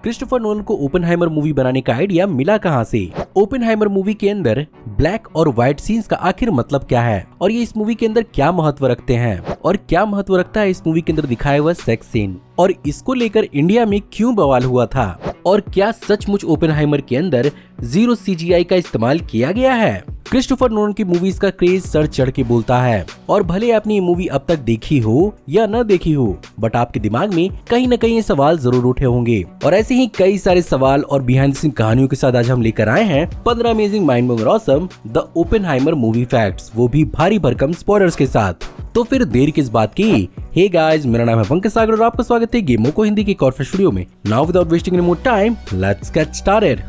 Christopher Nolan को Oppenheimer movie बनाने का आइडिया मिला कहां से? ओपेनहाइमर मूवी के अंदर ब्लैक और व्हाइट सीन्स का आखिर मतलब क्या है और ये इस मूवी के अंदर क्या महत्व रखते हैं और क्या महत्व रखता है इस मूवी के अंदर दिखाया हुआ सेक्स सीन और इसको लेकर इंडिया में क्यों बवाल हुआ था और क्या सचमुच ओपेनहाइमर के अंदर 0 CGI का इस्तेमाल किया गया है? क्रिस्टोफर नोलन की मूवीज का क्रेज सर चढ़ के बोलता है और भले आपने ये मूवी अब तक देखी हो या न देखी हो, बट आपके दिमाग में कहीं न कहीं ये सवाल जरूर उठे होंगे और ऐसे ही कई सारे सवाल और बिहाइंड द सीन कहानियों के साथ आज हम लेकर आए हैं 15 amazing mind blowing awesome the Oppenheimer movie facts, वो भी भारी भरकम स्पॉयलर्स के साथ। तो फिर देर किस बात की? हे गाइस, मेरा नाम है पंकज सागर और आपका स्वागत है गेमों को हिंदी की कॉर्पोरेट स्टूडियो में। Now without wasting any more time, let's get started.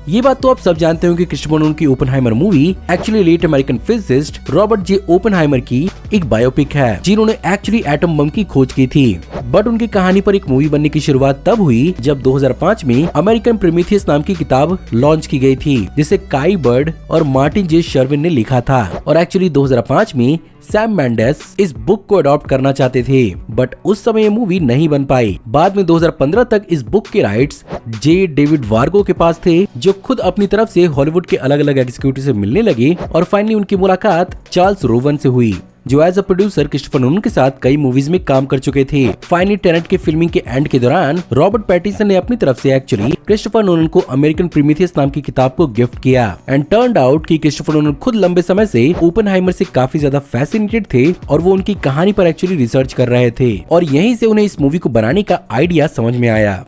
ये बात तो आप सब जानते हो कि क्रिस्टोफर नोलन की Oppenheimer movie actually late American physicist Robert J Oppenheimer की एक बायोपिक है, जिन्होंने एक्चुअली एटम बम की खोज की थी। बट उनकी कहानी पर एक मूवी बनने की शुरुआत तब हुई जब 2005 में अमेरिकन प्रोमेथियस नाम की किताब लॉन्च की गई थी, जिसे काई बर्ड और मार्टिन जे शर्विन ने लिखा था। और एक्चुअली 2005 में सैम मेंडेस इस बुक को अडॉप्ट करना चाहते थे, बट उस समय ये मूवी नहीं बन पाई। बाद में 2015 तक इस बुक के राइट्स जे डेविड वार्गो के पास थे, जो खुद अपनी तरफ से हॉलीवुड के अलग अलग एग्जीक्यूटिव से मिलने लगे और फाइनली उनकी मुलाकात चार्ल्स रोवन से हुई, जो as a producer Christopher Nolan के साथ कई मूवीज में काम कर चुके थे। फाइनली टेनेट के फिल्मिंग के एंड के दौरान रॉबर्ट पैटिंसन ने अपनी तरफ से एक्चुअली क्रिस्टोफर नोलन को अमेरिकन प्रोमेथियस नाम की किताब को गिफ्ट किया एंड टर्न्ड आउट कि क्रिस्टोफर नोलन खुद लंबे समय से ओपेनहाइमर से काफी ज्यादा फैसिनेटेड थे और वो उनकी कहानी पर एक्चुअली रिसर्च कर रहे थे और यहीं से उन्हें इस मूवी को बनाने का आइडिया समझ में आया।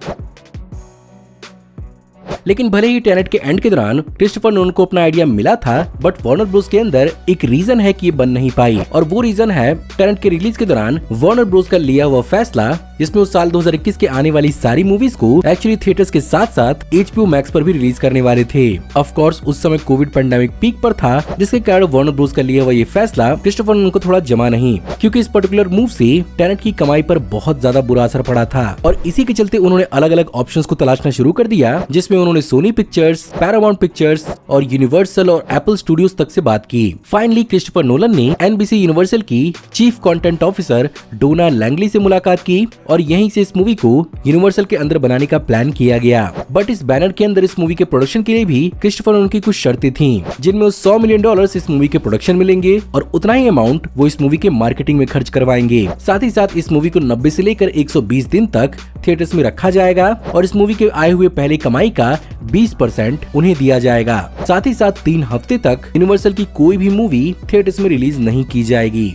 लेकिन भले ही टेनेट के एंड के दौरान क्रिस्टोफर नोलन को अपना आइडिया मिला था, बट वार्नर ब्रोस के अंदर एक रीजन है कि ये बन नहीं पाई और वो रीजन है टेनेट के रिलीज के दौरान वार्नर ब्रोस का लिया हुआ फैसला, जिसमें उस साल 2021 के आने वाली सारी मूवीज को एक्चुअली थिएटर्स के साथ साथ HBO मैक्स पर भी रिलीज करने वाले थे। ऑफ कोर्स उस समय कोविड पैंडेमिक पीक पर था, जिसके कारण वार्नर ब्रोस का लिया हुआ ये फैसला क्रिस्टोफर नोलन को थोड़ा जमा नहीं, क्योंकि इस पर्टिकुलर मूव से टेनेट की कमाई पर बहुत ज्यादा बुरा असर पड़ा था और इसी के चलते उन्होंने अलग अलग ऑप्शंस को तलाशना शुरू कर दिया, जिसमें उन्होंने सोनी पिक्चर्स, पैरामाउंट पिक्चर्स और यूनिवर्सल और एप्पल स्टूडियोज तक से बात की। फाइनली क्रिस्टोफर नोलन ने NBC यूनिवर्सल की चीफ कंटेंट ऑफिसर डोना लैंगली से मुलाकात की और यहीं से इस मूवी को यूनिवर्सल के अंदर बनाने का प्लान किया गया। बट इस बैनर के अंदर इस मूवी के प्रोडक्शन के लिए भी क्रिस्टोफर नोलन की कुछ शर्तें थीं, जिनमें $100 मिलियन इस मूवी के प्रोडक्शन मिलेंगे और उतना ही अमाउंट वो इस मूवी के मार्केटिंग में खर्च करवाएंगे। साथ ही साथ इस मूवी को 90 से लेकर 120 दिन तक थिएटर्स में रखा जाएगा और इस मूवी के आए हुए पहले कमाई का 20% उन्हें दिया जाएगा। साथ ही साथ 3 हफ्ते तक यूनिवर्सल की कोई भी मूवी थिएटर्स में रिलीज नहीं की जाएगी।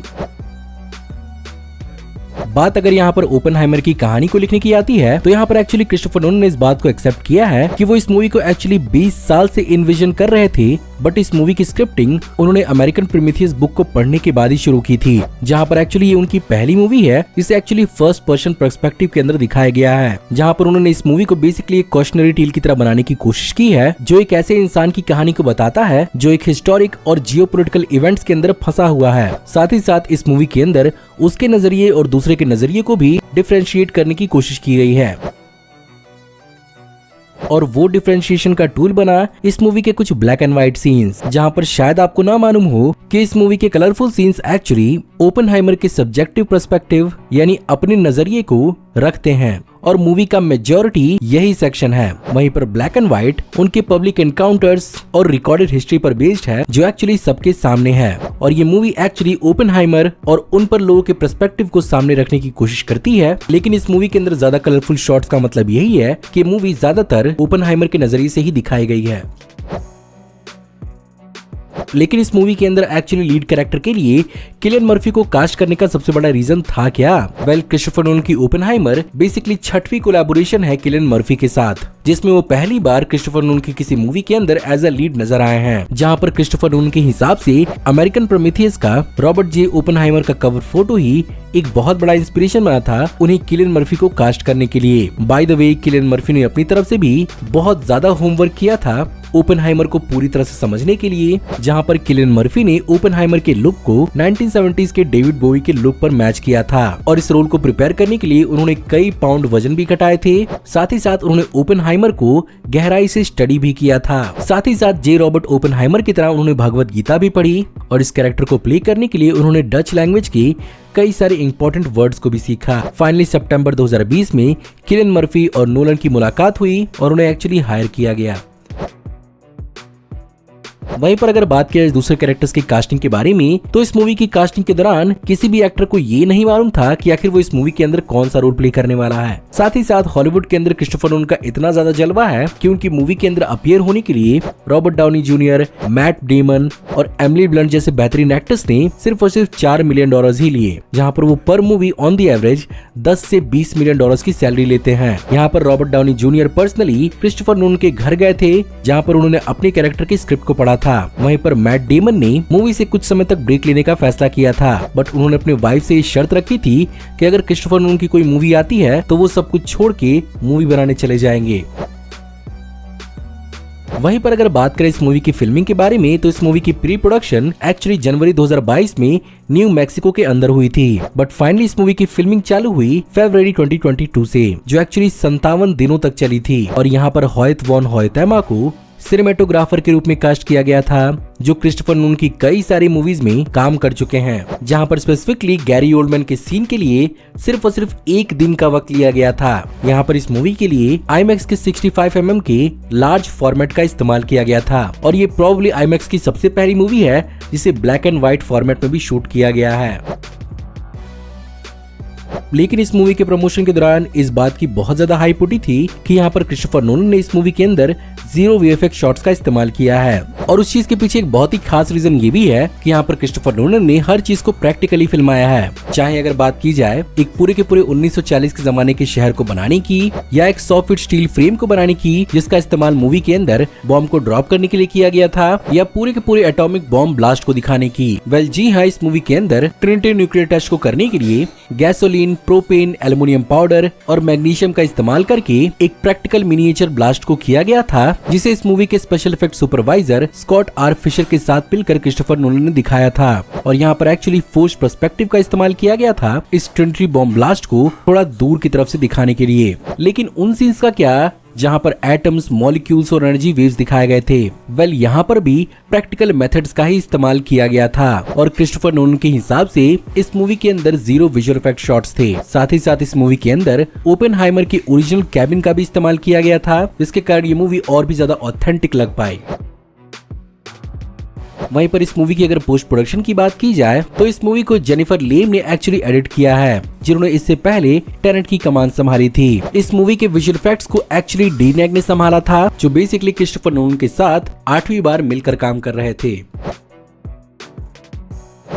बात अगर यहाँ पर ओपेनहाइमर की कहानी को लिखने की आती है, तो यहाँ पर एक्चुअली क्रिस्टोफर नोलन ने इस बात को एक्सेप्ट किया है कि वो इस मूवी को एक्चुअली 20 साल से इन्विजन कर रहे थे, बट इस मूवी की स्क्रिप्टिंग उन्होंने अमेरिकन प्रोमेथियस बुक को पढ़ने के बाद ही शुरू की थी, जहाँ पर एक्चुअली ये उनकी पहली मूवी है जिसे एक्चुअली फर्स्ट पर्सन पर्सपेक्टिव के अंदर दिखाया गया है, जहाँ पर उन्होंने इस मूवी को बेसिकली एक कॉशनरी टेल की तरह बनाने की कोशिश की है, जो एक ऐसे इंसान की कहानी को बताता है जो एक हिस्टोरिक और जियोपॉलिटिकल इवेंट्स के अंदर फंसा हुआ है। साथ ही साथ इस मूवी के अंदर उसके नजरिए और दूसरे के नजरिए को भी डिफरेंशिएट करने की कोशिश की गई है और वो डिफरेंशिएशन का टूल बना इस मूवी के कुछ ब्लैक एंड व्हाइट सीन्स, जहां पर शायद आपको ना मालूम हो कि इस मूवी के कलरफुल सीन्स एक्चुअली ओपेनहाइमर के सब्जेक्टिव पर्सपेक्टिव यानी अपने नजरिए को रखते हैं और मूवी का मेजॉरिटी यही सेक्शन है। वहीं पर ब्लैक एंड व्हाइट उनके पब्लिक एनकाउंटर्स और रिकॉर्डेड हिस्ट्री पर बेस्ड है, जो एक्चुअली सबके सामने है और ये मूवी एक्चुअली ओपेनहाइमर और उन पर लोगों के पर्सपेक्टिव को सामने रखने की कोशिश करती है। लेकिन इस मूवी के अंदर ज्यादा कलरफुल शॉट्स का मतलब यही है कि मूवी ज्यादातर ओपेनहाइमर के नजरिए से ही दिखाई गई है। लेकिन इस मूवी के अंदर एक्चुअली लीड कैरेक्टर के लिए किलियन मर्फी को कास्ट करने का सबसे बड़ा रीजन था क्या? वेल, क्रिस्टोफर नोलन की ओपेनहाइमर बेसिकली 6वीं कोलैबोरेशन है किलियन मर्फी के साथ, जिसमें वो पहली बार क्रिस्टोफर नोलन की किसी मूवी के अंदर एज अ लीड नजर आए हैं, जहां पर क्रिस्टोफर नोलन के हिसाब से अमेरिकन प्रोमेथियस का रॉबर्ट जे ओपेनहाइमर का कवर फोटो ही एक बहुत बड़ा इंस्पिरेशन बना था उन्हें किलियन मर्फी को कास्ट करने के लिए। By the way, Cillian Murphy ने अपनी तरफ से भी बहुत ज्यादा होमवर्क किया था ओपेनहाइमर को पूरी तरह से समझने के लिए, जहाँ पर किलियन मर्फी ने ओपेनहाइमर के लुक को 1970s के डेविड बोवी के लुक पर मैच किया था और इस रोल को प्रिपेयर करने के लिए उन्होंने कई पाउंड वजन भी घटाए थे। साथ ही साथ उन्होंने ओपेनहाइमर को गहराई से स्टडी भी किया था। साथ ही साथ जे रॉबर्ट ओपेनहाइमर की तरह उन्होंने भगवत गीता भी पढ़ी और इस कैरेक्टर को प्ले करने के लिए उन्होंने डच लैंग्वेज की कई सारे इंपॉर्टेंट वर्ड्स को भी सीखा। फाइनली सितंबर 2020 में किलियन मर्फी और नोलन की मुलाकात हुई और उन्हें एक्चुअली हायर किया गया। वहीं पर अगर बात किया दूसरे कैरेक्टर्स की कास्टिंग के बारे में, तो इस मूवी की कास्टिंग के दौरान किसी भी एक्टर को ये नहीं मालूम था कि आखिर वो इस मूवी के अंदर कौन सा रोल प्ले करने वाला है। साथ ही साथ हॉलीवुड के अंदर क्रिस्टोफर नोलन का इतना ज्यादा जलवा है कि उनकी मूवी के अंदर अपीयर होने के लिए Robert Downey junior, Matt Damon और एमिली ब्लंट जैसे बेहतरीन एक्टर्स ने सिर्फ और सिर्फ $4 मिलियन ही लिए, जहाँ पर वो पर मूवी ऑन दी एवरेज 10 से 20 मिलियन डॉलर्स की सैलरी लेते हैं। यहाँ पर Robert Downey junior personally Christopher Nolan के घर गए थे, जहाँ पर उन्होंने अपने कैरेक्टर की स्क्रिप्ट को पढ़ा था। वहीं पर मैट डेमन ने मूवी से कुछ समय तक ब्रेक लेने का फैसला किया था, बट उन्होंने अपने वाइफ से ये शर्त रखी थी कि अगर क्रिस्टोफर नोलन की कोई मूवी आती है तो वो सब कुछ छोड़ के मूवी बनाने चले जाएंगे। वहीं पर अगर बात करें इस मूवी की फिल्मिंग के बारे में, तो इस मूवी की प्री प्रोडक्शन एक्चुअली जनवरी 2022 में न्यू मैक्सिको के अंदर हुई थी, बट फाइनली इस मूवी की फिल्मिंग चालू हुई फरवरी 2022 से, जो एक्चुअली 57 दिनों तक चली थी। और यहाँ पर होयत वॉन होयतेमा को सिनेमेटोग्राफर के रूप में कास्ट किया गया था, जो क्रिस्टोफर नोलन की कई सारी मूवीज में काम कर चुके हैं, जहां पर स्पेसिफिकली गैरी ओल्डमैन के सीन के लिए सिर्फ और सिर्फ 1 दिन का वक्त लिया गया था। यहां पर इस मूवी के लिए IMAX के 65 mm के लार्ज फॉर्मेट का इस्तेमाल किया गया था और ये प्रोबेबली IMAX की सबसे पहली मूवी है जिसे ब्लैक एंड व्हाइट फॉर्मेट में भी शूट किया गया है। लेकिन इस मूवी के प्रमोशन के दौरान इस बात की बहुत ज्यादा हाइप उठी थी कि यहाँ पर क्रिस्टोफर नोलन ने इस मूवी के अंदर 0 VFX शॉट्स का इस्तेमाल किया है और उस चीज के पीछे एक बहुत ही खास रीजन ये भी है कि यहाँ पर क्रिस्टोफर नोलन ने हर चीज को प्रैक्टिकली फिल्माया है। चाहे अगर बात की जाए एक पूरे के पूरे 1940 के जमाने के शहर को बनाने की या एक 100 फीट स्टील फ्रेम को बनाने की जिसका इस्तेमाल मूवी के अंदर बॉम्ब को ड्रॉप करने के लिए किया गया था, या पूरे के पूरे एटॉमिक बॉम्ब ब्लास्ट को दिखाने की। वेल जी हाँ, इस मूवी के अंदर ट्रिनिटी न्यूक्लियर टेस्ट को करने के लिए गैसोलीन, प्रोपेन, एल्युमिनियम पाउडर और मैग्नीशियम का इस्तेमाल करके एक प्रैक्टिकल मिनिएचर ब्लास्ट को किया गया था, जिसे इस मूवी के special effect supervisor Scott R Fisher के साथ मिलकर क्रिस्टोफर नोलन ने दिखाया था। और यहाँ पर एक्चुअली फोर्स्ड पर्सपेक्टिव का इस्तेमाल किया गया था इस ट्रिनिटी बॉम्ब ब्लास्ट को थोड़ा दूर की तरफ से दिखाने के लिए। लेकिन उन सीन्स का क्या जहां पर एटम्स, मॉलिक्यूल्स और एनर्जी वेव्स दिखाए गए थे, वेल यहाँ पर भी प्रैक्टिकल मेथड्स का ही इस्तेमाल किया गया था और क्रिस्टोफर नोलन के हिसाब से इस मूवी के अंदर 0 विजुअल इफेक्ट शॉट्स थे। साथ ही साथ इस मूवी के अंदर ओपेनहाइमर की ओरिजिनल कैबिन का भी इस्तेमाल किया गया था, जिसके कारण ये मूवी और भी ज्यादा ऑथेंटिक लग पाई। वहीं पर इस मूवी की अगर पोस्ट प्रोडक्शन की बात की जाए तो इस मूवी को जेनिफर लेम ने एक्चुअली एडिट किया है, जिन्होंने इससे पहले टेनेट की कमान संभाली थी। इस मूवी के विजुअल इफेक्ट्स को एक्चुअली डी नैग ने संभाला था, जो बेसिकली क्रिस्टोफर नोलन के साथ 8वीं बार मिलकर काम कर रहे थे।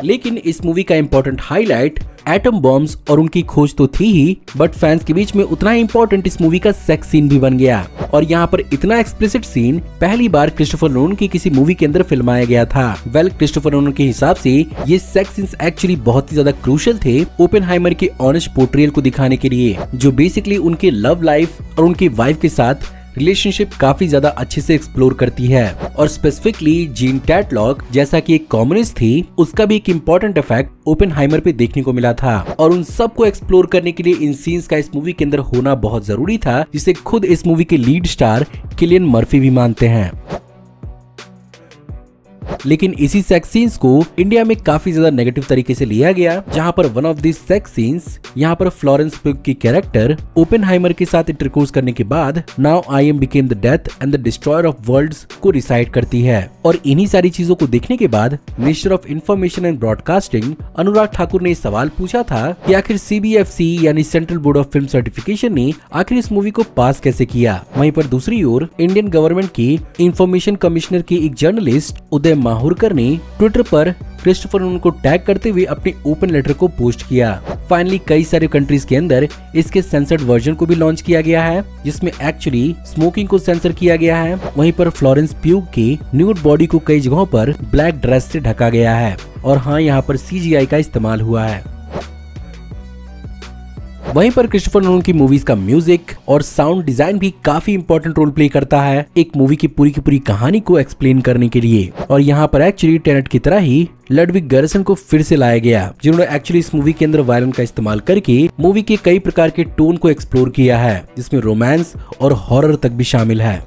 लेकिन इस मूवी का इम्पोर्टेंट हाईलाइट एटम बॉम्ब्स और उनकी खोज तो थी ही, बट फैंस के बीच में उतना ही इम्पोर्टेंट इस मूवी का सेक्स सीन भी बन गया। और यहाँ पर इतना एक्सप्लिसिट सीन पहली बार क्रिस्टोफर नोलन की किसी मूवी के अंदर फिल्माया गया था। वेल क्रिस्टोफर नोलन के हिसाब से ये सेक्स सीन्स एक्चुअली बहुत ही ज्यादा क्रूशियल थे ओपेनहाइमर के ऑनेस्ट पोर्ट्रेयल को दिखाने के लिए, जो बेसिकली उनके लव लाइफ और उनकी वाइफ के साथ रिलेशनशिप काफी ज्यादा अच्छे से एक्सप्लोर करती है। और स्पेसिफिकली जीन टैटलॉक जैसा कि एक कम्युनिस्ट थी, उसका भी एक इम्पोर्टेंट इफेक्ट ओपेनहाइमर पे देखने को मिला था और उन सब को एक्सप्लोर करने के लिए इन सीन्स का इस मूवी के अंदर होना बहुत जरूरी था, जिसे खुद इस मूवी के लीड स्टार किलियन मर्फी भी मानते हैं। लेकिन इसी सेक्स सीन्स को इंडिया में काफी ज्यादा नेगेटिव तरीके से लिया गया, जहां पर one of this sex scenes यहाँ पर फ्लोरेंस प्यूग की कैरेक्टर ओपेनहाइमर के साथ इंटरकोर्स करने के बाद now I am became the death and the destroyer of worlds को रिसाइट करती है। और इन्हीं सारी चीजों को देखने के बाद minister of information and broadcasting Anurag Thakur ने सवाल पूछा था कि आखिर CBFC यानी central board of film certification ने आखिर इस मूवी को पास कैसे किया। वहीं पर दूसरी ओर इंडियन गवर्नमेंट की इंफॉर्मेशन कमिश्नर के एक जर्नलिस्ट उदय माहुरकर ने ट्विटर पर क्रिस्टोफर नोलन को टैग करते हुए अपने ओपन लेटर को पोस्ट किया। फाइनली कई सारे कंट्रीज के अंदर इसके सेंसर्ड वर्जन को भी लॉन्च किया गया है, जिसमें एक्चुअली स्मोकिंग को सेंसर किया गया है। वहीं पर फ्लोरेंस प्यूग की न्यूड बॉडी को कई जगहों पर ब्लैक ड्रेस से ढका गया है और हाँ, यहाँ पर CGI का इस्तेमाल हुआ है। वहीं पर क्रिस्टोफर नोलन की मूवीज का म्यूजिक और साउंड डिजाइन भी काफी इंपॉर्टेंट रोल प्ले करता है एक मूवी की पूरी कहानी को एक्सप्लेन करने के लिए। और यहाँ पर एक्चुअली टेनेट की तरह ही लडविग गैरिसन को फिर से लाया गया, जिन्होंने एक्चुअली इस मूवी के अंदर वायलिन का इस्तेमाल करके मूवी के कई प्रकार के टोन को एक्सप्लोर किया है, जिसमें रोमांस और हॉरर तक भी शामिल है।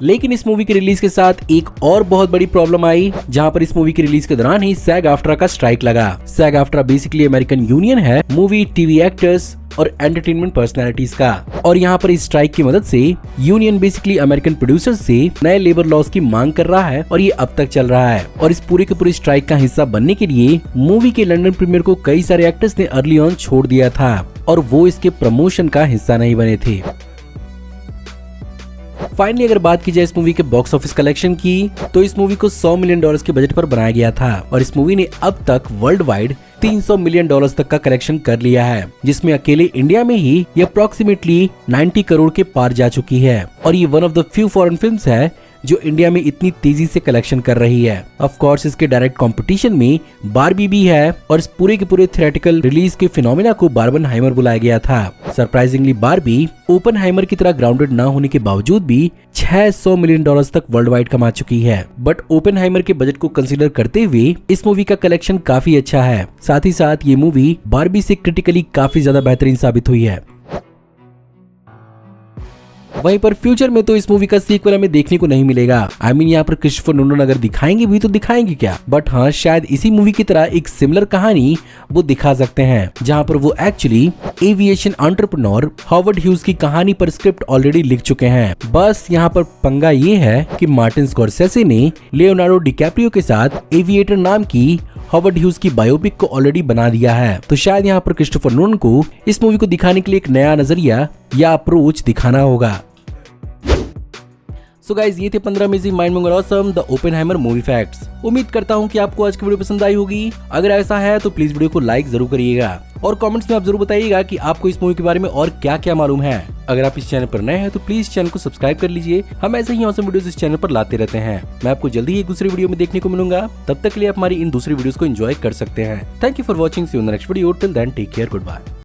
लेकिन इस मूवी के रिलीज के साथ एक और बहुत बड़ी प्रॉब्लम आई, जहां पर इस मूवी की रिलीज के दौरान ही सैग आफ्ट्रा का स्ट्राइक लगा। सैग आफ्ट्रा बेसिकली अमेरिकन यूनियन है मूवी, टीवी एक्टर्स और एंटरटेनमेंट पर्सनैलिटीज का। और यहाँ पर इस स्ट्राइक की मदद से यूनियन बेसिकली अमेरिकन प्रोड्यूसर्स से नए लेबर लॉस की मांग कर रहा है और ये अब तक चल रहा है। और इस पूरे के पूरे स्ट्राइक का हिस्सा बनने के लिए मूवी के लंदन प्रीमियर को कई सारे एक्टर्स ने अर्ली ऑन छोड़ दिया था और वो इसके प्रमोशन का हिस्सा नहीं बने थे। फाइनली अगर बात की जाए इस मूवी के बॉक्स ऑफिस कलेक्शन की, तो इस मूवी को $100 मिलियन के बजट पर बनाया गया था और इस मूवी ने अब तक वर्ल्ड वाइड $300 मिलियन तक का कलेक्शन कर लिया है, जिसमें अकेले इंडिया में ही ये अप्रोक्सीमेटली 90 करोड़ के पार जा चुकी है। और ये one of the few foreign films है जो इंडिया में इतनी तेजी से कलेक्शन कर रही है। ऑफ कोर्स इसके डायरेक्ट कंपटीशन में बारबी भी है और इस पूरे के पूरे थिएट्रिकल रिलीज के फिनोमिना को बार्बनहाइमर बुलाया गया था। सरप्राइजिंगली बारबी ओपनहाइमर की तरह ग्राउंडेड न होने के बावजूद भी $600 मिलियन तक वर्ल्ड वाइड कमा चुकी है। बट ओपनहाइमर के बजट को कंसीडर करते हुए इस मूवी का कलेक्शन काफी अच्छा है। साथ ही साथ ये मूवी बारबी से क्रिटिकली काफी ज्यादा बेहतरीन साबित हुई है। वहीं पर फ्यूचर में तो इस मूवी का सीक्वल हमें देखने को नहीं मिलेगा। आई मीन यहाँ पर क्रिस्टोफर नोलन अगर दिखाएंगे भी तो दिखाएंगे क्या, बट हाँ शायद इसी मूवी की तरह एक सिमिलर कहानी वो दिखा सकते हैं, जहाँ पर वो actually aviation entrepreneur Howard huge की कहानी पर स्क्रिप्ट ऑलरेडी लिख चुके हैं। बस यहाँ पर पंगा ये है कि मार्टिन स्कॉर्सेसे ने लियोनार्डो डिकैप्रियो के साथ एविएटर नाम की हॉवर्ड ह्यूज की बायोपिक को ऑलरेडी बना दिया है। तो शायद यहाँ पर क्रिस्टोफर नोलन को इस मूवी को दिखाने के लिए एक नया नजरिया या अप्रोच दिखाना होगा। सो गाइज ये थे 15 अमेजिंग माइंड ब्लोइंग और awesome the Oppenheimer movie facts. उम्मीद करता हूँ कि आपको आज की वीडियो पसंद आई होगी। अगर ऐसा है तो प्लीज वीडियो को लाइक जरूर करिएगा और कमेंट्स में आप जरूर बताइएगा कि आपको इस मूवी के बारे में और क्या क्या मालूम है। अगर आप इस चैनल पर नए हैं तो प्लीज चैनल को सब्सक्राइब कर लीजिए। हम ऐसे ही ऑसम वीडियोस इस चैनल पर लाते रहते हैं। मैं आपको जल्दी ही एक दूसरी वीडियो में देखने को मिलूंगा। तब तक के लिए आप हमारी इन दूसरी वीडियोस को एंजॉय कर सकते हैं। Thank you for watching, see you in the next video. Till then take care, good bye.